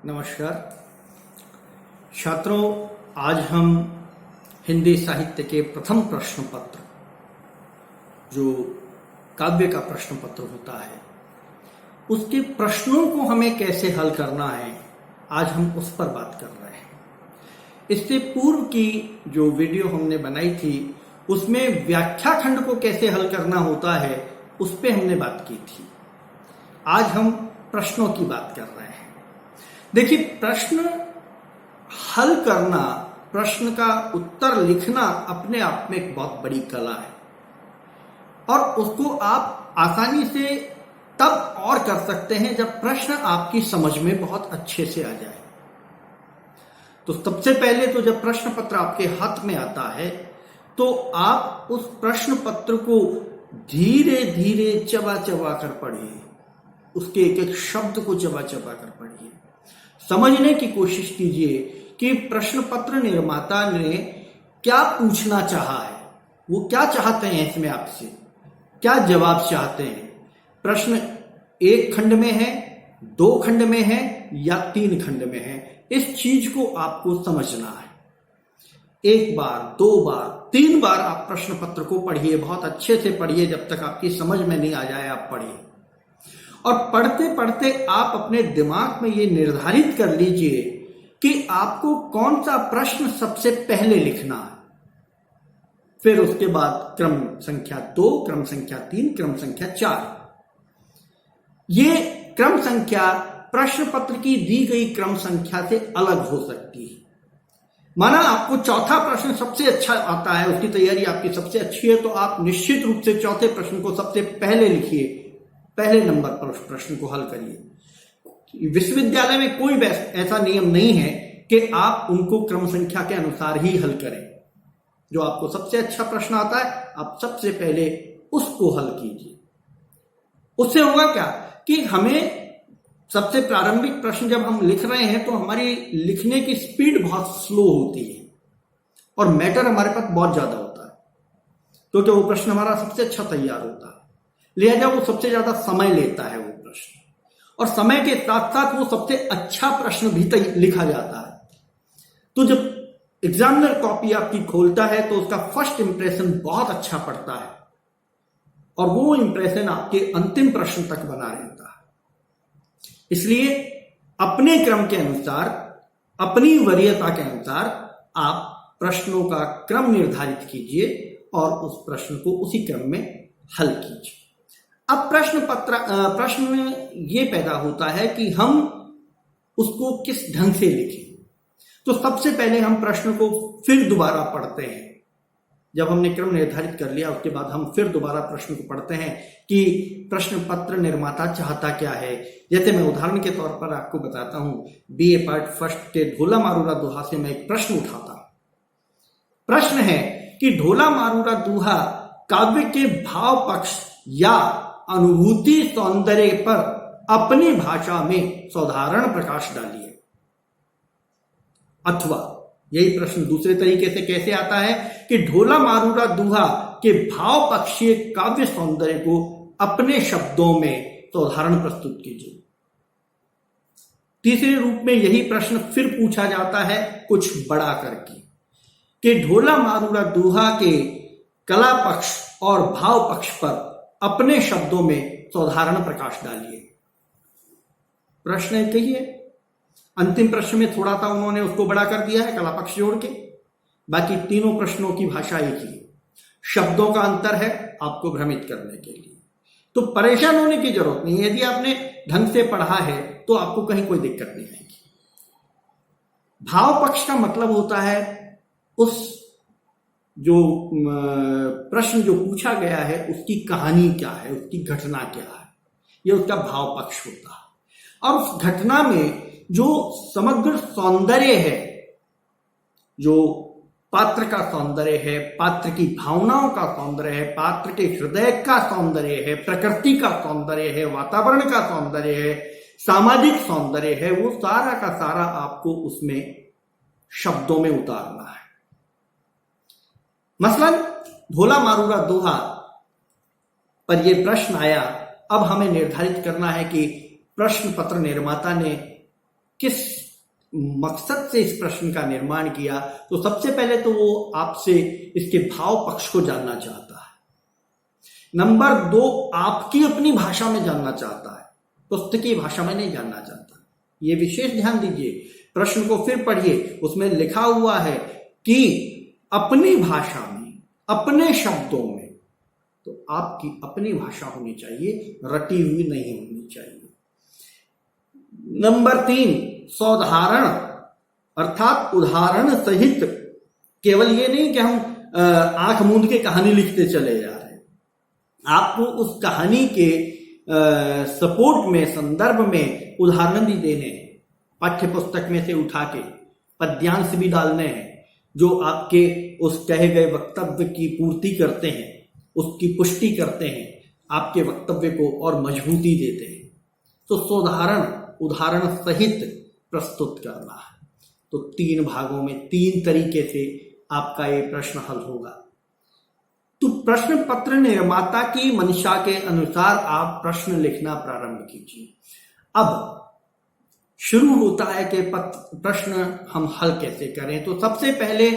नमस्कार छात्रों, आज हम हिंदी साहित्य के प्रथम प्रश्न पत्र जो काव्य का प्रश्न पत्र होता है उसके प्रश्नों को हमें कैसे हल करना है, आज हम उस पर बात कर रहे हैं। इससे पूर्व की जो वीडियो हमने बनाई थी उसमें व्याख्या खंड को कैसे हल करना होता है उस पर हमने बात की थी। आज हम प्रश्नों की बात कर रहे हैं। देखिए, प्रश्न हल करना, प्रश्न का उत्तर लिखना अपने आप में एक बहुत बड़ी कला है और उसको आप आसानी से तब और कर सकते हैं जब प्रश्न आपकी समझ में बहुत अच्छे से आ जाए। तो सबसे पहले तो जब प्रश्न पत्र आपके हाथ में आता है तो आप उस प्रश्न पत्र को धीरे धीरे चबा चबा कर पढ़िए, उसके एक एक शब्द को चबा चबा कर पढ़िए, समझने की कोशिश कीजिए कि प्रश्न पत्र निर्माता ने क्या पूछना चाहा है, वो क्या चाहते हैं इसमें आपसे, क्या जवाब चाहते हैं। प्रश्न एक खंड में है, दो खंड में है या तीन खंड में है, इस चीज को आपको समझना है। एक बार, दो बार, तीन बार आप प्रश्न पत्र को पढ़िए, बहुत अच्छे से पढ़िए, जब तक आपकी समझ में नहीं आ जाए आप पढ़िए। और पढ़ते पढ़ते आप अपने दिमाग में ये निर्धारित कर लीजिए कि आपको कौन सा प्रश्न सबसे पहले लिखना है। फिर उसके बाद क्रम संख्या 2, क्रम संख्या 3, क्रम संख्या 4। ये क्रम संख्या प्रश्न पत्र की दी गई क्रम संख्या से अलग हो सकती है। माना आपको चौथा प्रश्न सबसे अच्छा आता है, उसकी तैयारी आपकी सबसे अच्छी है, तो आप निश्चित रूप से चौथे प्रश्न को सबसे पहले लिखिए, पहले नंबर पर उस प्रश्न को हल करिए। विश्वविद्यालय में कोई ऐसा नियम नहीं है कि आप उनको क्रम संख्या के अनुसार ही हल करें। जो आपको सबसे अच्छा प्रश्न आता है आप सबसे पहले उसको हल कीजिए। उससे होगा क्या कि हमें सबसे प्रारंभिक प्रश्न जब हम लिख रहे हैं तो हमारी लिखने की स्पीड बहुत स्लो होती है और मैटर हमारे पास बहुत ज्यादा होता है, क्योंकि वो प्रश्न हमारा सबसे अच्छा तैयार होता है, लिहाजा वो सबसे ज्यादा समय लेता है वो प्रश्न, और समय के साथ साथ वो सबसे अच्छा प्रश्न भी लिखा जाता है। तो जब एग्जामिनर कॉपी आपकी खोलता है तो उसका फर्स्ट इंप्रेशन बहुत अच्छा पड़ता है और वो इंप्रेशन आपके अंतिम प्रश्न तक बना रहता है। इसलिए अपने क्रम के अनुसार, अपनी वरीयता के अनुसार आप प्रश्नों का क्रम निर्धारित कीजिए और उस प्रश्न को उसी क्रम में हल कीजिए। अब प्रश्न में यह पैदा होता है कि हम उसको किस ढंग से लिखें। तो सबसे पहले हम प्रश्न को फिर दोबारा पढ़ते हैं। जब हमने क्रम निर्धारित कर लिया उसके बाद हम फिर दोबारा प्रश्न को पढ़ते हैं कि प्रश्न पत्र निर्माता चाहता क्या है। जैसे मैं उदाहरण के तौर पर आपको बताता हूं, बीए पार्ट फर्स्ट के ढोला मारूरा दोहा से मैं एक प्रश्न उठाता हूं। प्रश्न है कि ढोला मारूरा दोहा काव्य के भाव पक्ष या अनुभूति सौंदर्य पर अपनी भाषा में साधारण प्रकाश डालिए। अथवा यही प्रश्न दूसरे तरीके से कैसे आता है कि ढोला मारूरा दोहा के भाव पक्षीय काव्य सौंदर्य को अपने शब्दों में साधारण प्रस्तुत कीजिए। तीसरे रूप में यही प्रश्न फिर पूछा जाता है कुछ बड़ा करके कि ढोला मारूरा दोहा के कला पक्ष और भाव पक्ष पर अपने शब्दों में साधारण प्रकाश डालिए। प्रश्न एक ही है, अंतिम प्रश्न में थोड़ा सा उन्होंने उसको बड़ा कर दिया है कला पक्ष जोड़ के, बाकी तीनों प्रश्नों की भाषा एक ही है, शब्दों का अंतर है आपको भ्रमित करने के लिए। तो परेशान होने की जरूरत नहीं है, यदि आपने ढंग से पढ़ा है तो आपको कहीं कोई दिक्कत नहीं आएगी। भाव पक्ष का मतलब होता है उस जो प्रश्न जो पूछा गया है उसकी कहानी क्या है, उसकी घटना क्या है, ये उसका भाव पक्ष होता है। और उस घटना में जो समग्र सौंदर्य है, जो पात्र का सौंदर्य है, पात्र की भावनाओं का सौंदर्य है, पात्र के हृदय का सौंदर्य है, प्रकृति का सौंदर्य है, वातावरण का सौंदर्य है, सामाजिक सौंदर्य है, वो सारा का सारा आपको उसमें शब्दों में उतारना है। मसलन ढोला मारूरा दोहा पर यह प्रश्न आया, अब हमें निर्धारित करना है कि प्रश्न पत्र निर्माता ने किस मकसद से इस प्रश्न का निर्माण किया, तो सबसे पहले तो वो आपसे इसके भाव पक्ष को जानना चाहता है। नंबर 2, आपकी अपनी भाषा में जानना चाहता है, पुस्तकीय भाषा में नहीं जानना चाहता। ये विशेष ध्यान दीजिए, प्रश्न को फिर पढ़िए, उसमें लिखा हुआ है कि अपनी भाषा में, अपने शब्दों में। तो आपकी अपनी भाषा होनी चाहिए, रटी हुई नहीं होनी चाहिए। नंबर 3, सौधारण अर्थात उदाहरण सहित। केवल ये नहीं कि हम आंख मूंद के कहानी लिखते चले जा रहे हैं, आपको उस कहानी के सपोर्ट में, संदर्भ में उदाहरण भी देने हैं, पाठ्य पुस्तक में से उठा के पद्यांश भी डालने हैं जो आपके उस कहे गए वक्तव्य की पूर्ति करते हैं, उसकी पुष्टि करते हैं, आपके वक्तव्य को और मजबूती देते हैं। तो सौधारण, उदाहरण सहित प्रस्तुत करना है। तो 3 भागों में 3 तरीके से आपका ये प्रश्न हल होगा। तो प्रश्न पत्र निर्माता की मंशा के अनुसार आप प्रश्न लिखना प्रारंभ कीजिए। अब शुरू होता है कि प्रश्न हम हल कैसे करें। तो सबसे पहले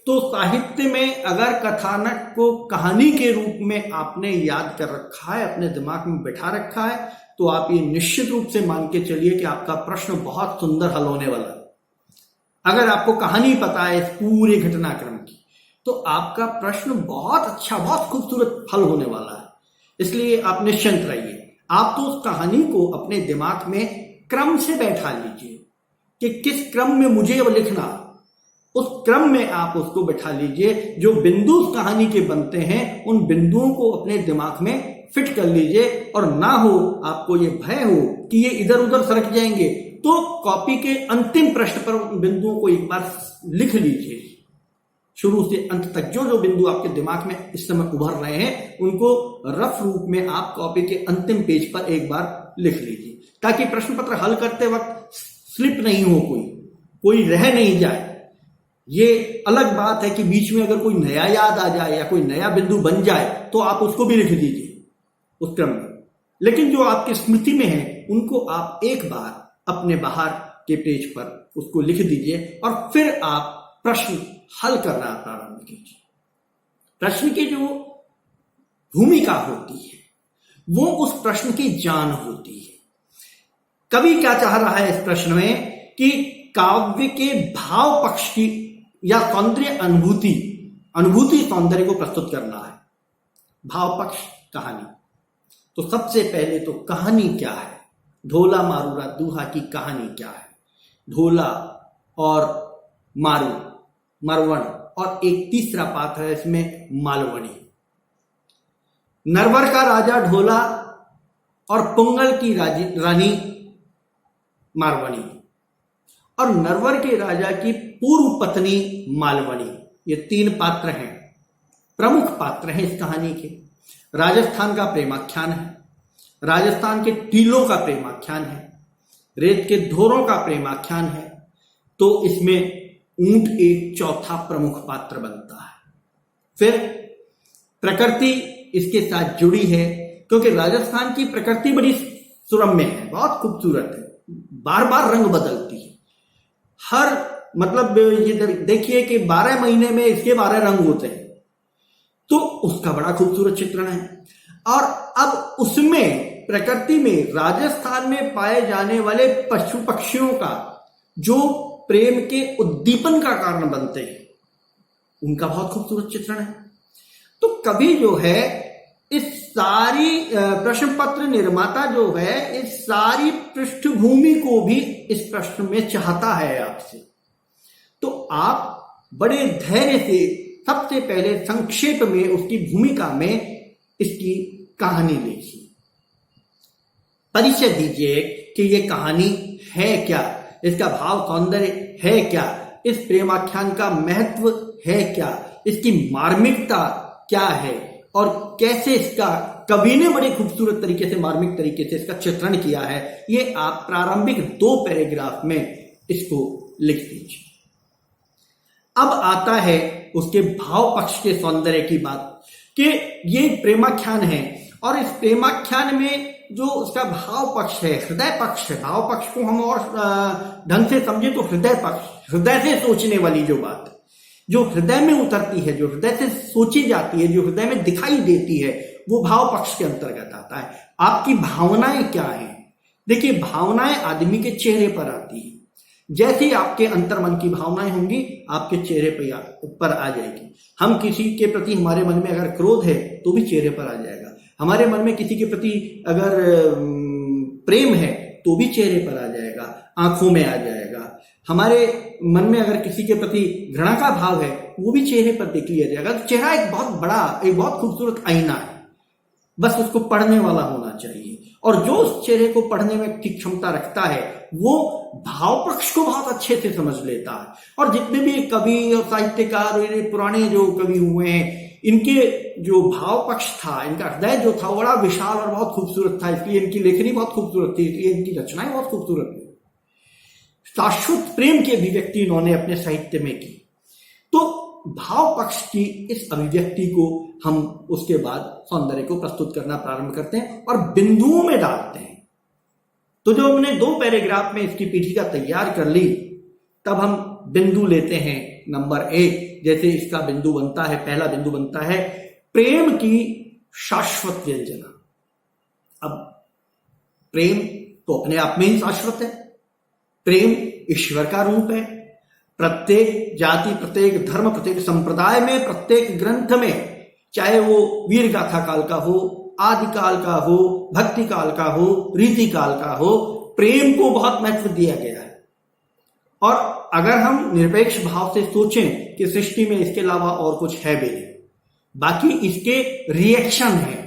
तो साहित्य में अगर कथानक को कहानी के रूप में आपने याद कर रखा है, अपने दिमाग में बैठा रखा है, तो आप ये निश्चित रूप से मान के चलिए कि आपका प्रश्न बहुत सुंदर हल होने वाला है। अगर आपको कहानी पता है इस पूरे घटनाक्रम की, तो आपका प्रश्न बहुत अच्छा, बहुत खूबसूरत हल होने वाला है। इसलिए आप निश्चिंत रहिए। आप तो उस कहानी को अपने दिमाग में क्रम से बैठा लीजिए कि किस क्रम में मुझे अब लिखना, उस क्रम में आप उसको बैठा लीजिए। जो बिंदु उस कहानी के बनते हैं, उन बिंदुओं को अपने दिमाग में फिट कर लीजिए, और ना हो आपको ये भय हो कि ये इधर उधर सरक जाएंगे, तो कॉपी के अंतिम पृष्ठ पर उन बिंदुओं को एक बार लिख लीजिए। शुरू से अंत तक जो जो बिंदु आपके दिमाग में इस समय उभर रहे हैं, उनको रफ रूप में आप कॉपी के अंतिम पेज पर एक बार लिख लीजिए, ताकि प्रश्न पत्र हल करते वक्त स्लिप नहीं हो, कोई रह नहीं जाए। ये अलग बात है कि बीच में अगर कोई नया याद आ जाए या कोई नया बिंदु बन जाए, तो आप उसको भी लिख दीजिए उस क्रम में। लेकिन जो आपकी स्मृति में है, उनको आप एक बार अपने बाहर के पेज पर उसको लिख दीजिए, और फिर आप प्रश्न हल करना प्रारंभ कीजिए। प्रश्न की जो भूमिका होती है, वो उस प्रश्न की जान होती है। कवि क्या चाह रहा है इस प्रश्न में कि काव्य के भाव पक्ष की या सौंदर्य अनुभूति सौंदर्य को प्रस्तुत करना है। भाव पक्ष कहानी। तो सबसे पहले तो कहानी क्या है, ढोला मारूरा दूहा की कहानी क्या है। ढोला और मरवण, और एक तीसरा पात्र है इसमें, मालवणी। नरवर का राजा ढोला और पुंगल की रानी मारवणी, और नरवर के राजा की पूर्व पत्नी मालवणी। ये 3 पात्र हैं, प्रमुख पात्र हैं इस कहानी के। राजस्थान का प्रेमाख्यान है, राजस्थान के टीलों का प्रेमाख्यान है, रेत के धोरों का प्रेमाख्यान है। तो इसमें ऊंट एक चौथा प्रमुख पात्र बनता है। फिर प्रकृति इसके साथ जुड़ी है, क्योंकि राजस्थान की प्रकृति बड़ी सुरम्य है, बहुत खूबसूरत है, बार बार रंग बदलती है। हर मतलब ये देखिए कि 12 महीने में इसके 12 रंग होते हैं, तो उसका बड़ा खूबसूरत चित्रण है। और अब उसमें प्रकृति में राजस्थान में पाए जाने वाले पशु पक्षियों का जो प्रेम के उद्दीपन का कारण बनते हैं, उनका बहुत खूबसूरत चित्रण है। तो कवि जो है इस सारी प्रश्न पत्र निर्माता जो है इस सारी पृष्ठभूमि को भी इस प्रश्न में चाहता है आपसे। तो आप बड़े धैर्य से सबसे पहले संक्षेप में उसकी भूमिका में इसकी कहानी लिखिए, परिचय दीजिए कि ये कहानी है क्या, इसका भाव सौंदर्य है क्या, इस प्रेमाख्यान का महत्व है क्या, इसकी मार्मिकता क्या है, और कैसे इसका कवि ने बड़े खूबसूरत तरीके से, मार्मिक तरीके से इसका चित्रण किया है। ये आप प्रारंभिक 2 पैराग्राफ में इसको लिख दीजिए। अब आता है उसके भाव पक्ष के सौंदर्य की बात कि ये प्रेमाख्यान है, और इस प्रेमाख्यान में जो उसका भाव पक्ष है, हृदय पक्ष है, भाव पक्ष को हम और ढंग से समझे तो हृदय पक्ष, हृदय से सोचने वाली जो बात है, जो हृदय में उतरती है, जो हृदय से सोची जाती है, जो हृदय में दिखाई देती है, वो भाव पक्ष के अंतर्गत आता है। आपकी भावनाएं क्या हैं? देखिए, भावनाएं आदमी के चेहरे पर आती है। जैसे ही आपके अंतर्मन की भावनाएं होंगी, आपके चेहरे पर आ जाएगी। हम किसी के प्रति, हमारे मन में अगर क्रोध है तो भी चेहरे पर आ जाएगा। हमारे मन में किसी के प्रति अगर प्रेम है तो भी चेहरे पर आ जाएगा, आंखों में आ जाएगा। हमारे मन में अगर किसी के प्रति घृणा का भाव है, वो भी चेहरे पर देख लिया जाएगा। तो चेहरा एक बहुत बड़ा, एक बहुत खूबसूरत आईना है, बस उसको पढ़ने वाला होना चाहिए। और जो उस चेहरे को पढ़ने में की क्षमता रखता है, वो भाव पक्ष को बहुत अच्छे से समझ लेता है। और जितने भी कवि और साहित्यकार, पुराने जो कवि हुए हैं, इनके जो भाव पक्ष था, इनका हृदय जो था, बड़ा विशाल और बहुत खूबसूरत था। इसलिए इनकी लेखनी बहुत खूबसूरत थी, इसलिए इनकी रचनाएं बहुत खूबसूरत थी। शाश्वत प्रेम की अभिव्यक्ति इन्होंने अपने साहित्य में की। तो भाव पक्ष की इस अभिव्यक्ति को हम उसके बाद सौंदर्य को प्रस्तुत करना प्रारंभ करते हैं और बिंदुओं में डालते हैं। तो जो हमने 2 पैराग्राफ में इसकी पीठिका तैयार कर ली, तब हम बिंदु लेते हैं। नंबर 1, जैसे इसका बिंदु बनता है, पहला बिंदु बनता है प्रेम की शाश्वत व्यंजना। अब प्रेम तो अपने आप में ही शाश्वत है। प्रेम ईश्वर का रूप है। प्रत्येक जाति, प्रत्येक धर्म, प्रत्येक संप्रदाय में, प्रत्येक ग्रंथ में, चाहे वो वीर गाथा काल का हो, आदिकाल का हो, भक्ति काल का हो, रीति काल का हो, प्रेम को बहुत महत्व दिया गया है। और अगर हम निरपेक्ष भाव से सोचें कि सृष्टि में इसके अलावा और कुछ है भी नहीं, बाकी इसके रिएक्शन है,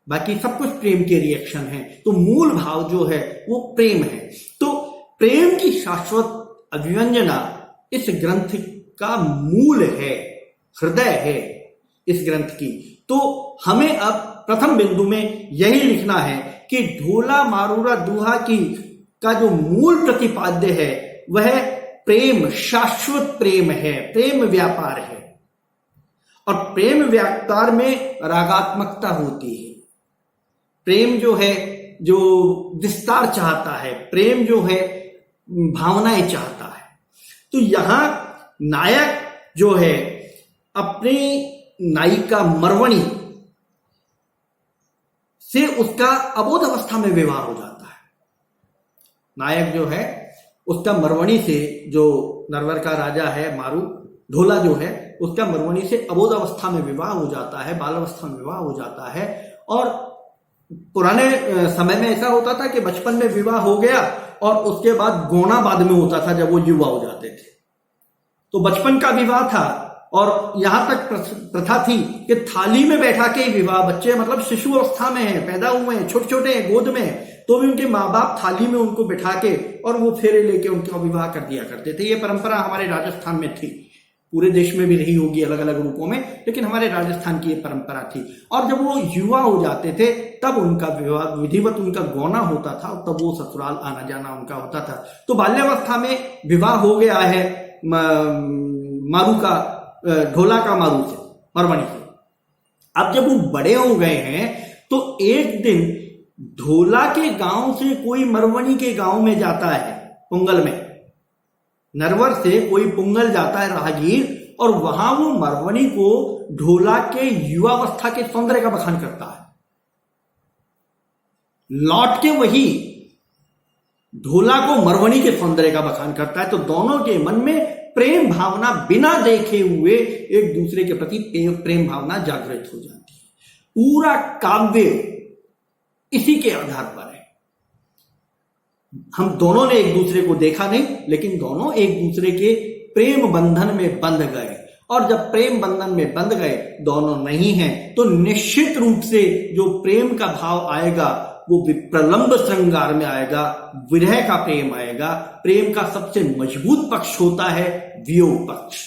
बाकी सब कुछ प्रेम के रिएक्शन है, तो मूल भाव जो है वो प्रेम है। तो प्रेम की शाश्वत अभिव्यंजना इस ग्रंथ का मूल है, हृदय है इस ग्रंथ की। तो हमें अब प्रथम बिंदु में यही लिखना है कि ढोला मारूरा दुहा की का जो मूल प्रतिपाद्य है वह प्रेम, शाश्वत प्रेम है, प्रेम व्यापार है। और प्रेम व्यापार में रागात्मकता होती है। प्रेम जो है, जो विस्तार चाहता है, प्रेम जो है भावनाएं चाहता है। तो यहां नायक जो है अपनी नायिका मरवणी से उसका अबोध अवस्था में विवाह हो जाता है। नायक जो है उसका मरवणी से, जो नरवर का राजा है मारू, ढोला जो है उसका मरवणी से अबोध अवस्था में विवाह हो जाता है, बाल अवस्था में विवाह हो जाता है। और पुराने समय में ऐसा होता था कि बचपन में विवाह हो गया और उसके बाद गौना बाद में होता था, जब वो युवा हो जाते थे। तो बचपन का विवाह था और यहां तक प्रथा थी कि थाली में बैठा के विवाह, बच्चे मतलब शिशु अवस्था में हैं, पैदा हुए हैं, छोटे छोटे हैं, गोद में, तो भी उनके माँ बाप थाली में उनको बिठा के और वो फेरे लेके उनका विवाह कर दिया करते थे। ये परंपरा हमारे राजस्थान में थी, पूरे देश में भी रही होगी अलग अलग रूपों में, लेकिन हमारे राजस्थान की ये परंपरा थी। और जब वो युवा हो जाते थे तब उनका विवाह विधिवत, उनका गौना होता था, तब वो ससुराल आना जाना उनका होता था। तो बाल्यावस्था में विवाह हो गया है मारू का, ढोला का मारू से, मरवणी से। अब जब वो बड़े हो गए हैं तो एक दिन ढोला के गांव से कोई मरवणी के गांव में जाता है, पुंगल में, नरवर से कोई पुंगल जाता है राहगीर, और वहां वो मरवणी को ढोला के युवावस्था के सौंदर्य का बखान करता है। लौट के वही ढोला को मरवणी के सौंदर्य का बखान करता है। तो दोनों के मन में प्रेम भावना बिना देखे हुए एक दूसरे के प्रति प्रेम भावना जागृत हो जाती है। पूरा काव्य इसी के आधार पर है। हम दोनों ने एक दूसरे को देखा नहीं, लेकिन दोनों एक दूसरे के प्रेम बंधन में बंध गए। और जब प्रेम बंधन में बंध गए, दोनों नहीं हैं, तो निश्चित रूप से जो प्रेम का भाव आएगा वो प्रलंब श्रृंगार में आएगा, विरह का प्रेम आएगा। प्रेम का सबसे मजबूत पक्ष होता है वियोग पक्ष,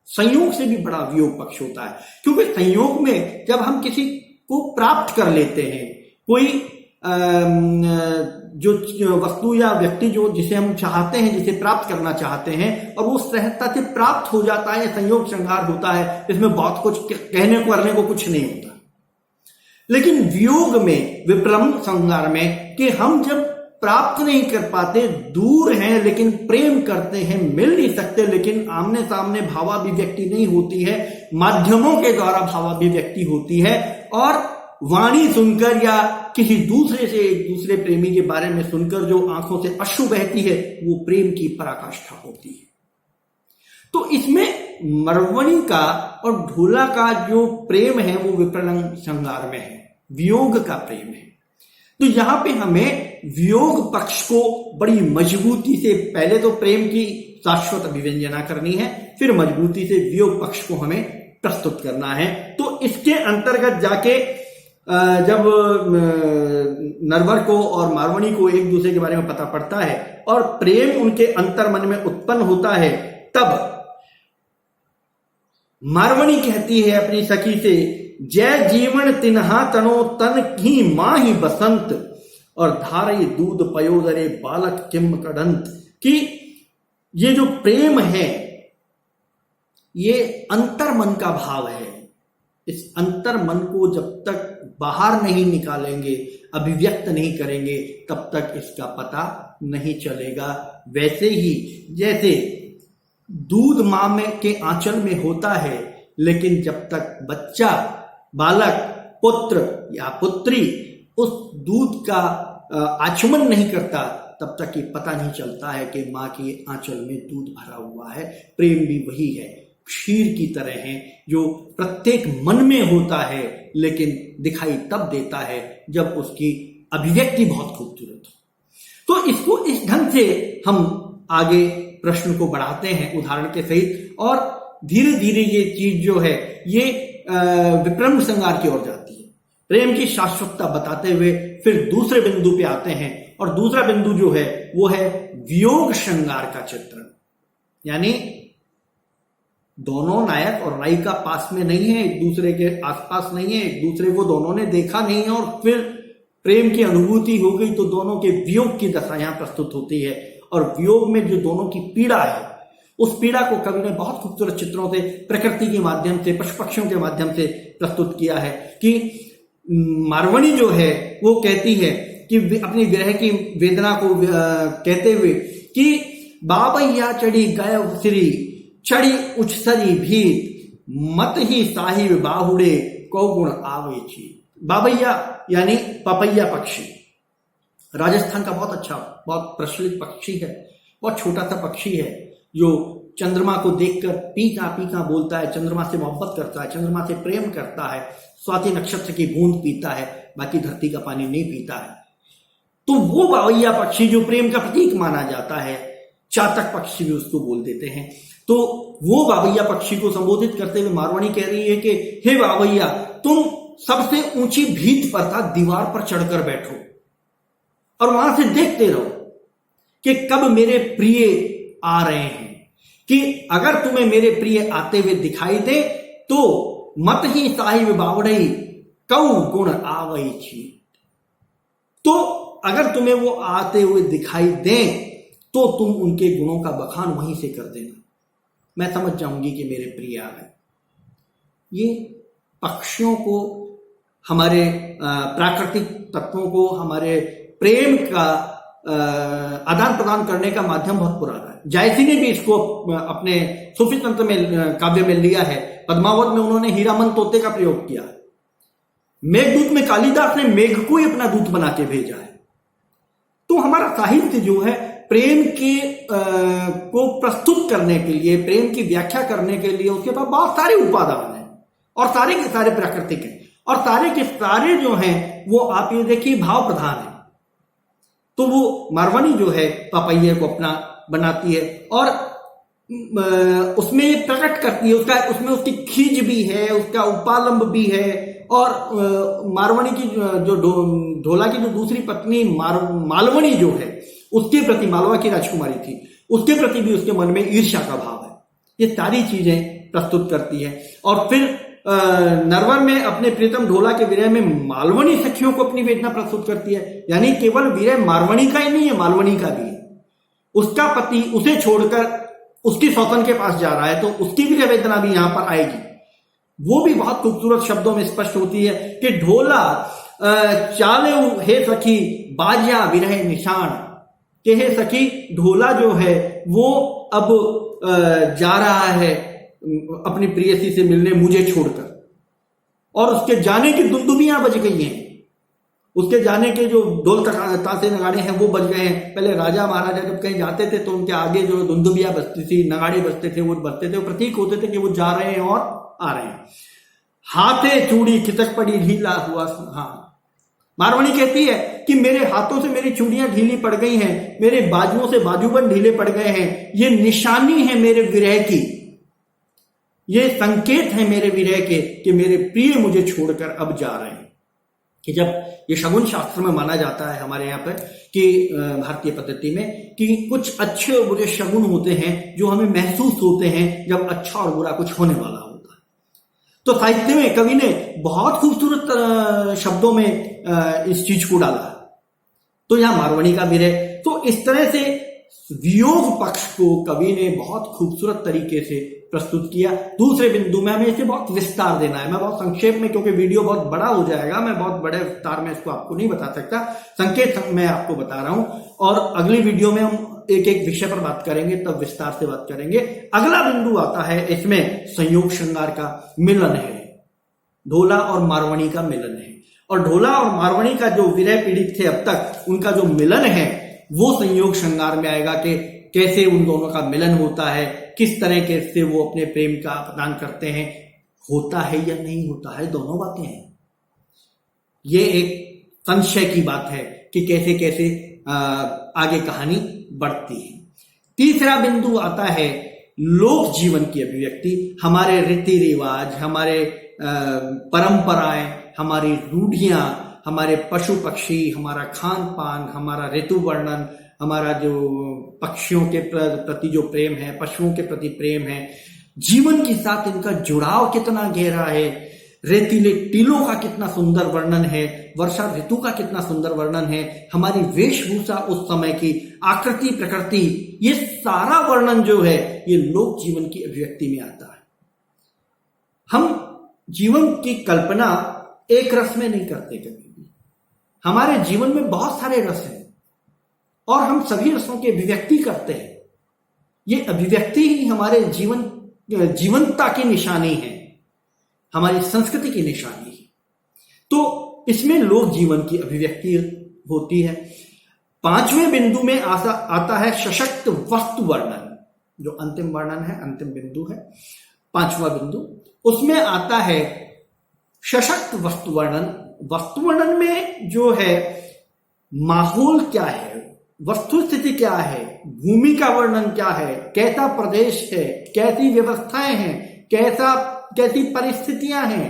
संयोग से भी बड़ा वियोग पक्ष होता है। क्योंकि संयोग में जब हम किसी को प्राप्त कर लेते हैं, कोई जो वस्तु या व्यक्ति जो जिसे हम चाहते हैं, जिसे प्राप्त करना चाहते हैं, और वो सहजता से प्राप्त हो जाता है, संयोग श्रृंगार होता है, इसमें बहुत कुछ कहने को करने को कुछ नहीं होता। लेकिन वियोग में, विप्रलंब श्रृंगार में, कि हम जब प्राप्त नहीं कर पाते, दूर हैं लेकिन प्रेम करते हैं, मिल नहीं सकते लेकिन आमने सामने भावाभिव्यक्ति नहीं होती है, माध्यमों के द्वारा भावाभिव्यक्ति होती है, और वाणी सुनकर या किसी दूसरे से एक दूसरे प्रेमी के बारे में सुनकर जो आंखों से अश्रु बहती है, वो प्रेम की पराकाष्ठा होती है। तो इसमें मरवणी का और ढोला का जो प्रेम है वो विप्रलंब श्रृंगार में है, वियोग का प्रेम है। तो यहां पे हमें वियोग पक्ष को बड़ी मजबूती से, पहले तो प्रेम की शाश्वत अभिव्यंजना करनी है, फिर मजबूती से वियोग पक्ष को हमें प्रस्तुत करना है। तो इसके अंतर्गत जाके जब नरवर को और मारवणी को एक दूसरे के बारे में पता पड़ता है और प्रेम उनके अंतर्मन में उत्पन्न होता है, तब मारवणी कहती है अपनी सखी से, जय जीवन तिन्हा तनो तन की मां ही बसंत, और धारे दूध पयोदरे बालक किम कड़ंत, कि ये जो प्रेम है ये अंतर्मन का भाव है। इस अंतर्मन को जब तक बाहर नहीं निकालेंगे, अभिव्यक्त नहीं करेंगे, तब तक इसका पता नहीं चलेगा। वैसे ही जैसे दूध मां में के आंचल में होता है, लेकिन जब तक बच्चा, बालक, पुत्र या पुत्री उस दूध का आचमन नहीं करता, तब तक ये पता नहीं चलता है कि मां के आंचल में दूध भरा हुआ है। प्रेम भी वही है, क्षीर की तरह है, जो प्रत्येक मन में होता है लेकिन दिखाई तब देता है जब उसकी अभिव्यक्ति बहुत खूबसूरत हो। तो इसको इस ढंग से हम आगे प्रश्न को बढ़ाते हैं उदाहरण के सहित, और धीरे धीरे ये चीज जो है ये विप्रलंब श्रृंगार की ओर जाती है। प्रेम की शाश्वतता बताते हुए फिर दूसरे बिंदु पे आते हैं, और दूसरा बिंदु जो है वो है वियोग श्रृंगार का चित्रण। यानी दोनों नायक और नायिका पास में नहीं है, एक दूसरे के आसपास नहीं है, एक दूसरे को दोनों ने देखा नहीं है, और फिर प्रेम की अनुभूति हो गई, तो दोनों के वियोग की दशा यहां प्रस्तुत होती है। और वियोग में जो दोनों की पीड़ा है, उस पीड़ा को कवि ने बहुत खूबसूरत चित्रों से, प्रकृति के माध्यम से, पशु पक्षियों के माध्यम से प्रस्तुत किया है। कि मारवणी जो है वो कहती है कि अपनी विरह की वेदना को कहते हुए कि बाबैया चढ़ी गय श्री चढ़ी उछसरी भीत, मत ही साहिब बाहुड़े को गुण आवे छी। बाबैया यानी पपैया पक्षी, राजस्थान का बहुत अच्छा, बहुत प्रचलित पक्षी है, बहुत छोटा सा पक्षी है, जो चंद्रमा को देखकर पीका पीका बोलता है, चंद्रमा से मोहब्बत करता है, चंद्रमा से प्रेम करता है, स्वाति नक्षत्र की बूंद पीता है, बाकी धरती का पानी नहीं पीता है। तो वो बावैया पक्षी जो प्रेम का प्रतीक माना जाता है, चातक पक्षी भी उसको बोल देते हैं। तो वो बावैया पक्षी को संबोधित करते हुए मारवाणी कह रही है कि हे बावैया, तुम सबसे ऊंची भीत पर था, दीवार पर चढ़कर बैठो और वहां से देखते रहो कि कब मेरे प्रिय आ रहे हैं, कि अगर तुम्हें मेरे प्रिय आते हुए दिखाई दे तो मत ही साहिब बावड़ई कऊ गुण आवई छी। तो अगर तुम्हें वो आते हुए दिखाई दें तो तुम उनके गुणों का बखान वहीं से कर देना, मैं समझ जाऊंगी कि मेरे प्रिय आ गए। ये पक्षियों को, हमारे प्राकृतिक तत्वों को, हमारे प्रेम का आदान प्रदान करने का माध्यम बहुत पुराना है। जायसी ने भी इसको अपने सूफी तंत्र में, काव्य में लिया है। पद्मावत में उन्होंने हीरामन तोते का प्रयोग किया है। मेघदूत में कालिदास ने मेघ को ही अपना दूत बना के भेजा है। तो हमारा साहित्य जो है प्रेम के को प्रस्तुत करने के लिए, प्रेम की व्याख्या करने के लिए, उसके पास बहुत सारे उपादान हैं और सारे के सारे प्राकृतिक हैं, और सारे के सारे जो हैं वो आप ये देखिए भाव प्रधान है। तो वो मारवाणी जो है पपैये को अपना बनाती है और उसमें ये प्रकट करती है, उसमें उसकी खींच भी है, उसका उपालंब भी है। और मारवाणी की जो ढोला की जो दूसरी पत्नी मालवणी जो है, उसके प्रति, मालवा की राजकुमारी थी, उसके प्रति भी उसके मन में ईर्ष्या का भाव है। ये सारी चीजें प्रस्तुत करती है। और फिर नरवर में अपने प्रीतम ढोला के विरह में मालवणी सखियों को अपनी वेदना प्रस्तुत करती है। यानी केवल विरह मारवणी का ही नहीं है, मालवणी का भी है। उसका पति उसे छोड़कर उसकी सौतन के पास जा रहा है, तो उसकी भी वेदना भी यहां पर आएगी। वो भी बहुत खूबसूरत शब्दों में स्पष्ट होती है कि ढोला चाले हे सखी बाजिया विरह निशान, कि हे सखी ढोला जो है वो अब जा रहा है अपनी प्रियसी से मिलने मुझे छोड़कर, और उसके जाने की दुंदुबियां बज गई हैं, उसके जाने के जो ढोल ताशे नगाड़े हैं वो बज गए हैं। पहले राजा महाराजा जब कहीं जाते थे तो उनके आगे जो दुंदुबियां बजती थी, नगाड़े बजते थे, वो बजते थे, वो प्रतीक होते थे कि वो जा रहे हैं और आ रहे हैं। हाथे चूड़ी खिसक पड़ी ढीला हुआ, हाँ मारवाणी कहती है कि मेरे हाथों से मेरी चूड़ियां ढीली पड़ गई हैं, मेरे बाजुओं से बाजूबंद ढीले पड़ गए हैं, ये निशानी है मेरे विरह की, ये संकेत है मेरे विरह के कि मेरे प्रिय मुझे छोड़कर अब जा रहे हैं। कि जब ये शगुन शास्त्र में माना जाता है हमारे यहाँ पर कि भारतीय पद्धति में कि कुछ अच्छे और बुरे शगुन होते हैं जो हमें महसूस होते हैं जब अच्छा और बुरा कुछ होने वाला होता है। तो साहित्य में कवि ने बहुत खूबसूरत शब्दों में इस चीज को डाला। तो यहां मारवाणी का विरह, तो इस तरह से वियोग पक्ष को कवि ने बहुत खूबसूरत तरीके से प्रस्तुत किया। दूसरे बिंदु में हमें इसे बहुत विस्तार देना है, मैं बहुत संक्षेप में, क्योंकि वीडियो बहुत बड़ा हो जाएगा, मैं बहुत बड़े विस्तार में इसको आपको नहीं बता सकता, संकेत मैं आपको बता रहा हूं। और अगली वीडियो में हम एक एक विषय पर बात करेंगे, तब विस्तार से बात करेंगे। अगला बिंदु आता है इसमें संयोग श्रृंगार का मिलन है, ढोला और मारवाणी का मिलन है, और ढोला और मारवाणी का जो विरह पीड़ित थे अब तक, उनका जो मिलन है वो संयोग श्रृंगार में आएगा कि कैसे उन दोनों का मिलन होता है, किस तरह के से वो अपने प्रेम का प्रदान करते हैं, होता है या नहीं होता है, दोनों बातें हैं। ये एक संशय की बात है कि कैसे कैसे आगे कहानी बढ़ती है। तीसरा बिंदु आता है लोक जीवन की अभिव्यक्ति, हमारे रीति रिवाज, हमारे परंपराएं, हमारी रूढ़ियां, हमारे पशु पक्षी, हमारा खान पान, हमारा ऋतु वर्णन, हमारा जो पक्षियों के प्रति जो प्रेम है, पशुओं के प्रति प्रेम है, जीवन के साथ इनका जुड़ाव कितना गहरा है, रेतीले टीलों का कितना सुंदर वर्णन है, वर्षा ऋतु का कितना सुंदर वर्णन है, हमारी वेशभूषा उस समय की, आकृति प्रकृति, ये सारा वर्णन जो है ये लोक जीवन की अभिव्यक्ति में आता है। हम जीवन की कल्पना एक रस में नहीं करते कभी भी, हमारे जीवन में बहुत सारे रस हैं और हम सभी रसों की अभिव्यक्ति करते हैं। ये अभिव्यक्ति ही हमारे जीवंतता की निशानी है, हमारी संस्कृति की निशानी है। तो इसमें लोक जीवन की अभिव्यक्ति होती है। पांचवें बिंदु में आता है सशक्त वस्तु वर्णन, जो अंतिम वर्णन है, अंतिम बिंदु है, पांचवा बिंदु। उसमें आता है सशक्त वस्तु वर्णन। वस्तु वर्णन में जो है माहौल क्या है, वस्तु स्थिति क्या है, भूमि का वर्णन क्या है, कैसा प्रदेश है, कैसी व्यवस्थाएं हैं, कैसी परिस्थितियां हैं,